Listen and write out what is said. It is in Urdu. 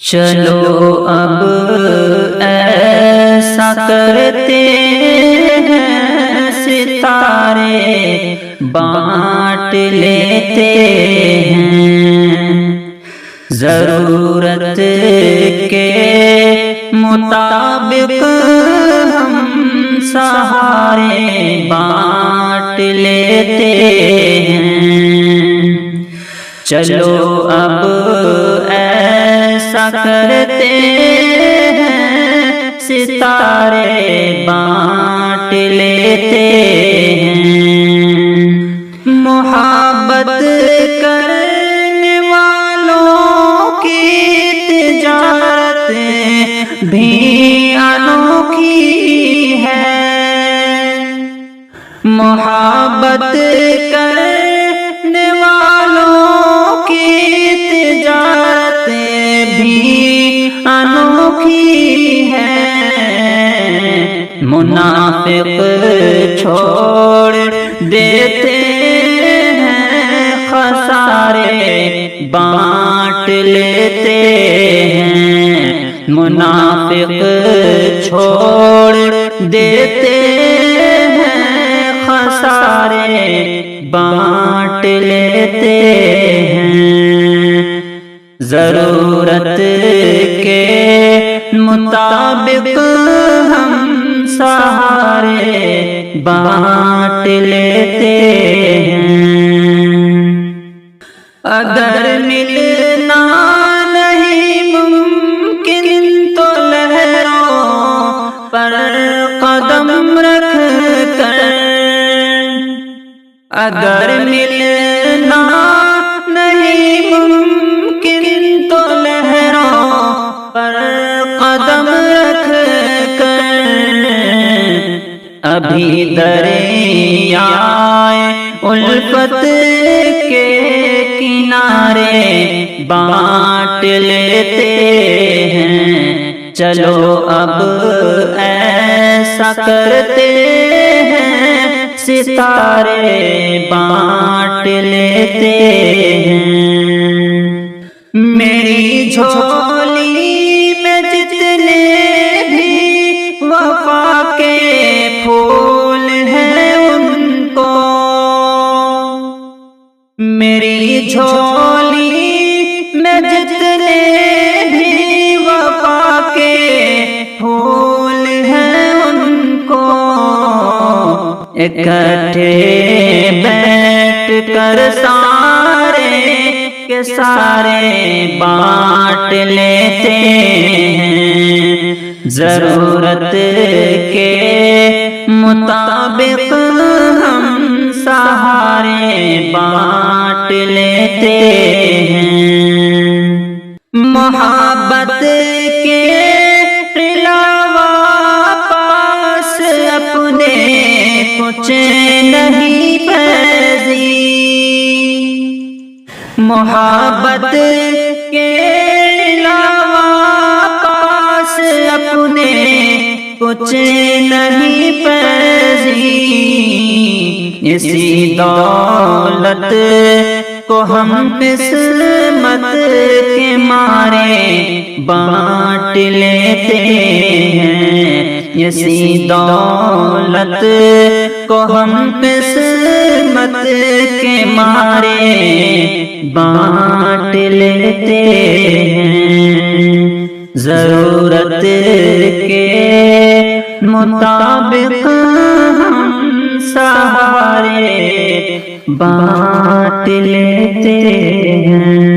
چلو اب ایسا کرتے ہیں ستارے بانٹ لیتے ہیں، ضرورت کے مطابق ہم سہارے بانٹ لیتے ہیں۔ چلو اب ایسا کرتے ہیں ستارے بانٹ لیتے ہیں، محبت کرنے والوں کی تجارت بھی انوکھی ہے، محبت کرنے والوں کی تجارت بھی انوکھی ہے، منافق چھوڑ دیتے ہیں خسارے بانٹ لیتے ہیں، منافق چھوڑ دیتے ہیں خسارے بانٹ لیتے ہیں، ضرورت کے مطابق ہم سہارے بانٹ لیتے ہیں، اگر ملنا نہیں ممکن تو لہروں پر قدم رکھ کر، اگر ملنا نہیں ممکن تو لہروں پر قدم رکھ کر، ابھی دریائے الفت کے کنارے بانٹ لیتے ہیں، چلو اب ایسا کرتے ہیں ستارے بانٹ لیتے ہیں، میری جھولی میں جتنے بھی وفا کے پھول ہیں ان کو، میری جھولی میں جتنے بھی وفا کے پھول ہیں ان کو، اکٹھے بیٹھ کر سارے کے سارے بانٹ لیتے ہیں، ضرورت کے مطابق ہم سہارے بانٹ لیتے ہیں، محبت کے علاوہ پاس اپنے کچھ نہیں پیزی، محبت کے علاوہ پاس اپنے کچھ نہیں پیزی، اسی دولت کو ہم قسمت کے مارے بانٹ لیتے ہیں، اسی دولت کو ہم قسمت کے مارے بانٹ لیتے ہیں، ضرورت کے مطابق ہم سہارے بانٹ لیتے ہیں۔